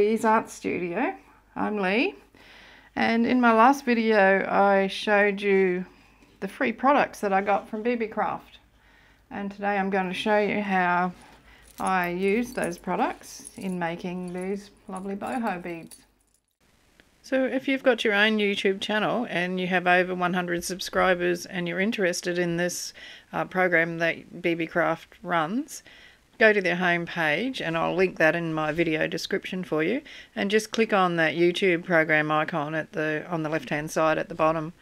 Lee's Art Studio. I'm Lee, and in my last video I showed you the free products that I got from Beebeecraft, and today I'm going to show you how I use those products in making these lovely boho beads. So if you've got your own YouTube channel and you have over 100 subscribers and you're interested in this program that Beebeecraft runs, go to their home page, and I'll link that in my video description for you, and just click on that YouTube program icon on the left hand side at the bottom.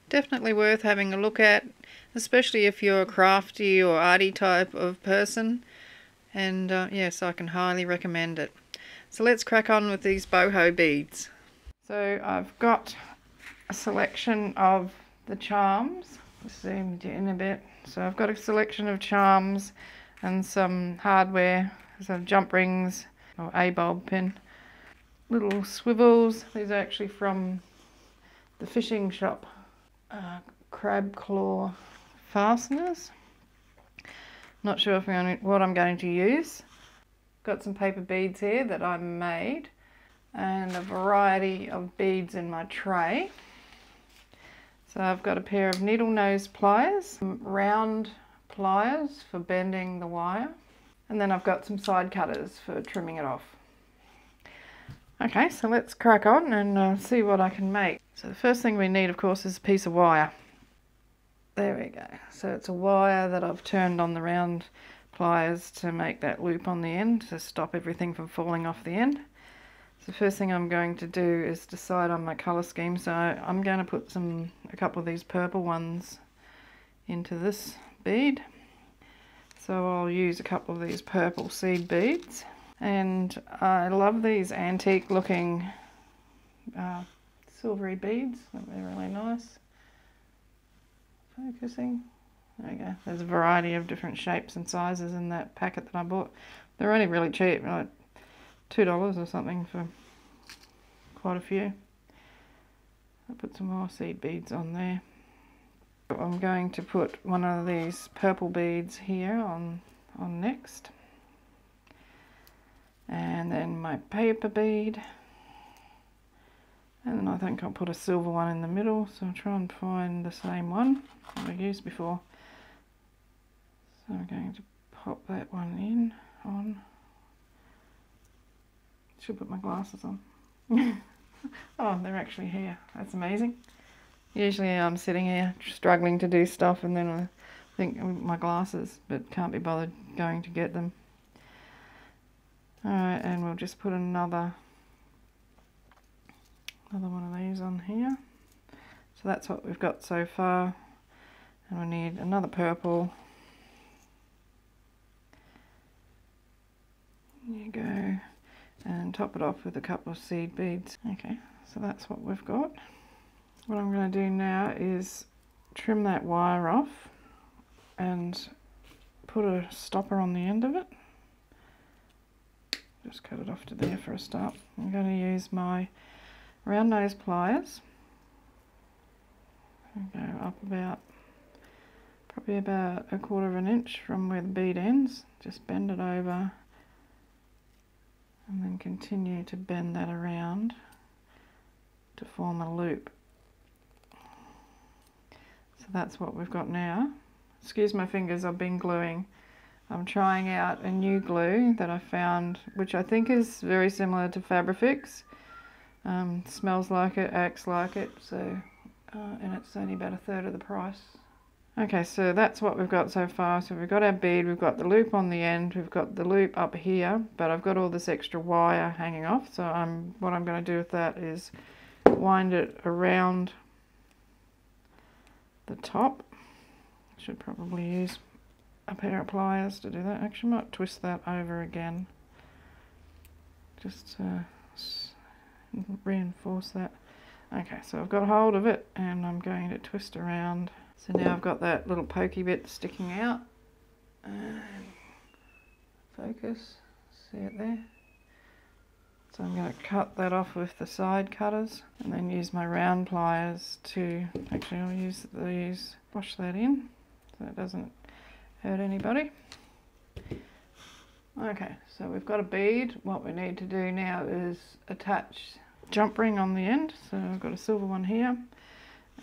Definitely worth having a look at, especially if you're a crafty or arty type of person, and yes, I can highly recommend it. So let's crack on with these boho beads. So I've got a selection of the charms. Zoomed in a bit. So I've got a selection of charms and some hardware, some jump rings or a bulb pin, little swivels. These are actually from the fishing shop. Crab claw fasteners. Not sure what I'm going to use. Got some paper beads here that I made, and a variety of beads in my tray. So I've got a pair of needle nose pliers, some round pliers for bending the wire, and then I've got some side cutters for trimming it off. Okay, so let's crack on and see what I can make. So the first thing we need, of course, is a piece of wire. There we go. So it's a wire that I've turned on the round pliers to make that loop on the end to stop everything from falling off the end. So the first thing I'm going to do is decide on my colour scheme. So I'm going to put a couple of these purple ones into this bead. So I'll use a couple of these purple seed beads. And I love these antique looking silvery beads. They're really nice. Focusing. There we go. There's a variety of different shapes and sizes in that packet that I bought. They're only really cheap, like $2 or something for quite a few. I'll put some more seed beads on there. I'm going to put one of these purple beads here on next, and then my paper bead, and then I think I'll put a silver one in the middle, so I'll try and find the same one that I used before. So I'm going to pop that one on. Should put my glasses on. Oh, they're actually here. That's amazing. Usually I'm sitting here struggling to do stuff, and then I think my glasses, but can't be bothered going to get them. Alright, and we'll just put another one of these on here. So that's what we've got so far. And we need another purple. There you go. And top it off with a couple of seed beads. Okay, so that's what we've got. What I'm going to do now is trim that wire off and put a stopper on the end of it. Just cut it off to there for a start. I'm going to use my round nose pliers. I'll go up probably about 1/4 of an inch from where the bead ends. Just bend it over and then continue to bend that around to form a loop. So that's what we've got now. Excuse my fingers, I've been gluing. I'm trying out a new glue that I found, which I think is very similar to Fabrifix. Smells like it, acts like it, so and it's only about 1/3 of the price. Okay, so that's what we've got so far. So we've got our bead, we've got the loop on the end, we've got the loop up here, but I've got all this extra wire hanging off. So what I'm going to do with that is wind it around the top. Should probably use a pair of pliers to do that. Actually, I might twist that over again, just to reinforce that. Okay, so I've got hold of it and I'm going to twist around. So now I've got that little pokey bit sticking out. And focus, see it there? So I'm going to cut that off with the side cutters and then use my round pliers to, actually I'll use these, wash that in so it doesn't hurt anybody. Okay, so we've got a bead. What we need to do now is attach jump ring on the end. So I've got a silver one here,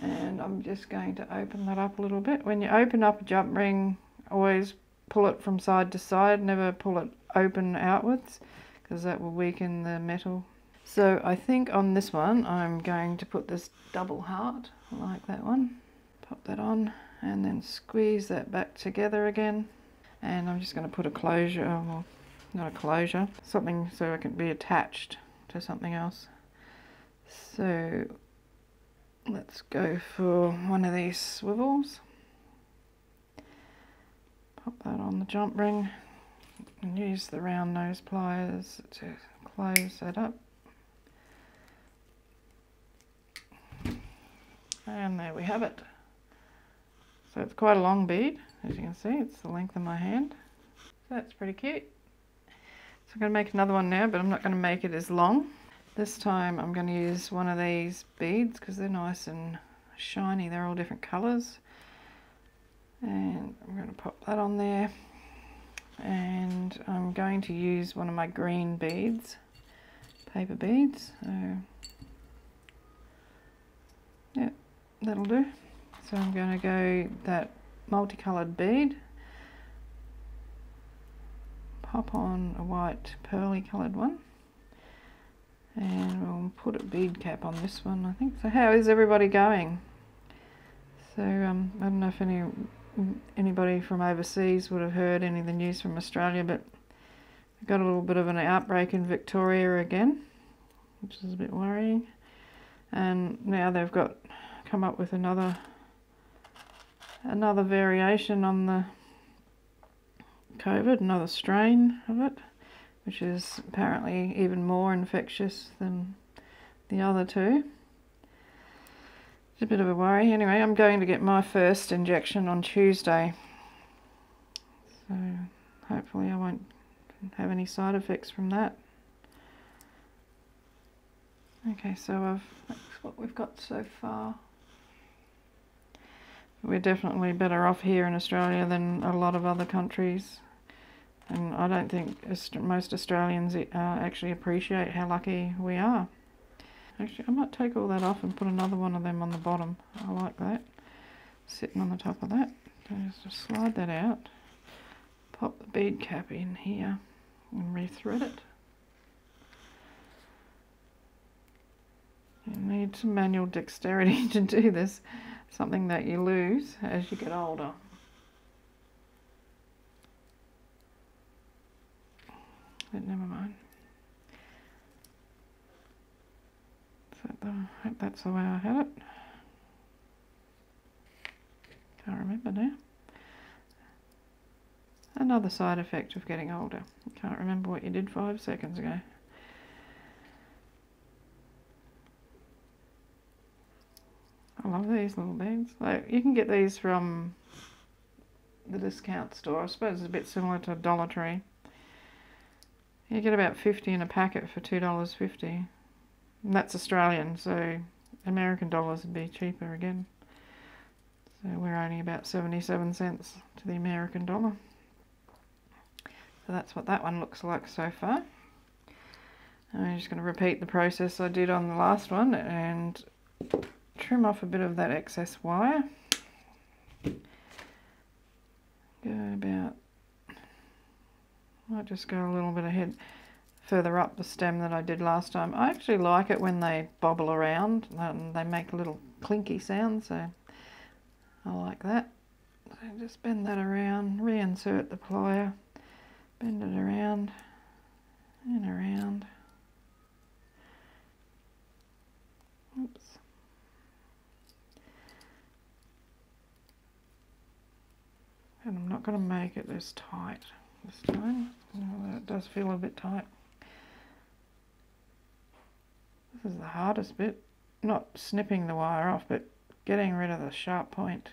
and I'm just going to open that up a little bit. When you open up a jump ring, always pull it from side to side, never pull it open outwards, because that will weaken the metal. So I think on this one I'm going to put this double heart, like that one. Pop that on and then squeeze that back together again. And I'm just going to put a closure, well, not a closure, something so it can be attached to something else. So let's go for one of these swivels. Pop that on the jump ring and use the round nose pliers to close that up. And there we have it. So it's quite a long bead, as you can see, it's the length of my hand. So that's pretty cute. So I'm going to make another one now, but I'm not going to make it as long. This time I'm going to use one of these beads because they're nice and shiny, they're all different colours. And I'm going to pop that on there. And I'm going to use one of my green beads, paper beads. So yeah, that'll do. So I'm going to go that multicoloured bead, pop on a white pearly coloured one, and we'll put a bead cap on this one, I think. So how is everybody going? So I don't know if anybody from overseas would have heard any of the news from Australia, but we've got a little bit of an outbreak in Victoria again, which is a bit worrying. And now they've come up with another variation on the COVID, another strain of it, which is apparently even more infectious than the other two. It's a bit of a worry. Anyway, I'm going to get my first injection on Tuesday, so hopefully I won't have any side effects from that. Okay, so that's what we've got so far. We're definitely better off here in Australia than a lot of other countries, and I don't think most Australians actually appreciate how lucky we are. Actually, I might take all that off and put another one of them on the bottom. I like that, sitting on the top of that. So just slide that out, pop the bead cap in here and rethread it. You need some manual dexterity to do this. Something that you lose as you get older. But never mind. So I hope that's the way I had it. Can't remember now. Another side effect of getting older. You can't remember what you did 5 seconds ago. I love these little beads. Like, you can get these from the discount store. I suppose it's a bit similar to Dollar Tree. You get about 50 in a packet for $2.50. And that's Australian, so American dollars would be cheaper again. So we're only about 77 cents to the American dollar. So that's what that one looks like so far. And I'm just going to repeat the process I did on the last one and trim off a bit of that excess wire. Go about, I'll just go a little bit ahead, further up the stem that I did last time. I actually like it when they bobble around and they make a little clinky sound, so I like that. So just bend that around, reinsert the plier, bend it around and around. Oops. And I'm not going to make it as tight this time, although it does feel a bit tight. This is the hardest bit, not snipping the wire off, but getting rid of the sharp point.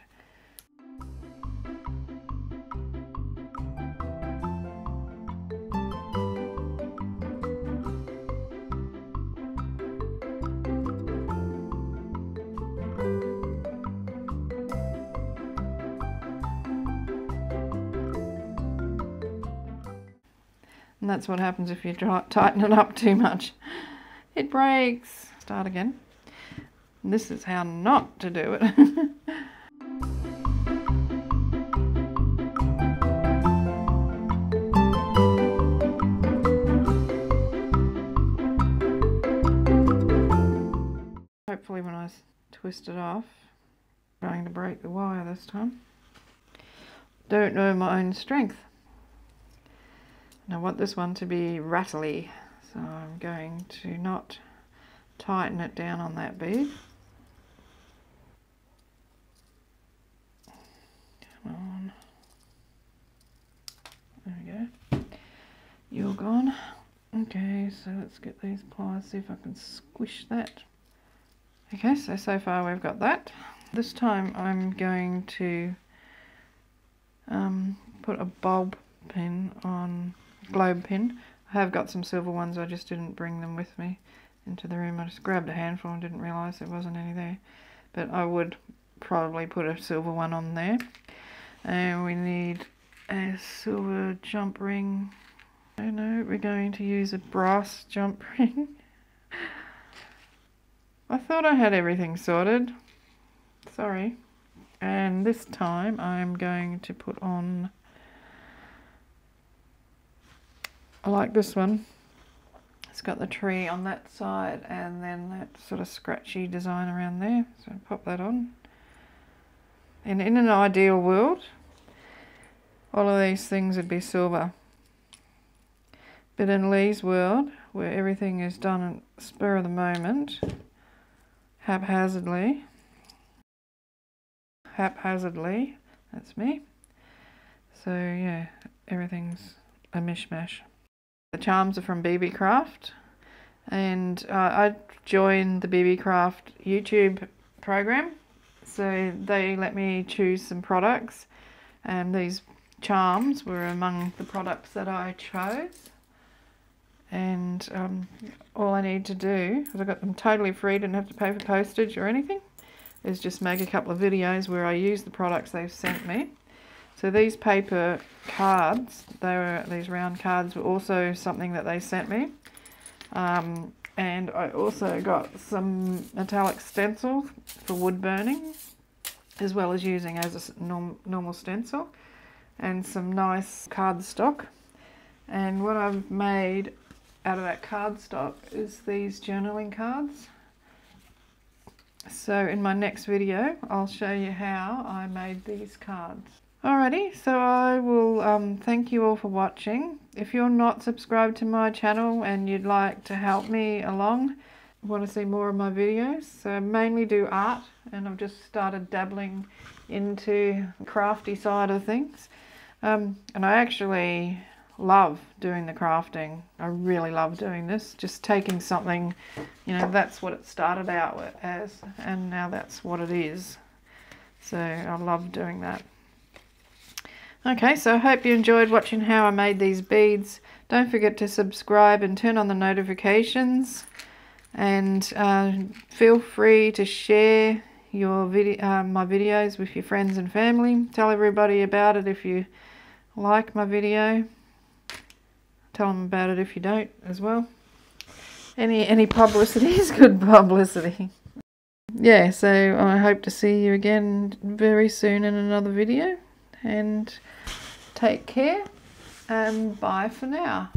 And that's what happens if you tighten it up too much. It breaks. Start again. And this is how not to do it. Hopefully when I twist it off, I'm going to break the wire this time. Don't know my own strength. And I want this one to be rattly, so I'm going to not tighten it down on that bead. Come on. There we go. You're gone. Okay, so let's get these pliers, see if I can squish that. Okay, so far we've got that. This time I'm going to put a bulb pin on, globe pin. I have got some silver ones, I just didn't bring them with me into the room. I just grabbed a handful and didn't realise there wasn't any there. But I would probably put a silver one on there. And we need a silver jump ring. I don't know, we're going to use a brass jump ring. I thought I had everything sorted. Sorry. And this time I'm going to put on, I like this one. It's got the tree on that side and then that sort of scratchy design around there. So pop that on. And in an ideal world, all of these things would be silver. But in Lee's world, where everything is done at spur of the moment, haphazardly, that's me. So yeah, everything's a mishmash. The charms are from Beebeecraft, and I joined the Beebeecraft YouTube program, so they let me choose some products, and these charms were among the products that I chose. And all I need to do, because I got them totally free, didn't have to pay for postage or anything, is just make a couple of videos where I use the products they've sent me. So these paper cards, these round cards, were also something that they sent me. And I also got some metallic stencil for wood burning, as well as using as a normal stencil, and some nice cardstock. And what I've made out of that cardstock is these journaling cards. So in my next video I'll show you how I made these cards. Alrighty, so I will thank you all for watching. If you're not subscribed to my channel and you'd like to help me along, want to see more of my videos, so I mainly do art, and I've just started dabbling into the crafty side of things. And I actually love doing the crafting. I really love doing this, just taking something, you know, that's what it started out with as, and now that's what it is. So I love doing that. Okay, so I hope you enjoyed watching how I made these beads. Don't forget to subscribe and turn on the notifications, and feel free to share your my videos with your friends and family. Tell everybody about it if you like my video. Tell them about it if you don't as well. Any publicity is good publicity. Yeah, so I hope to see you again very soon in another video, and take care and bye for now.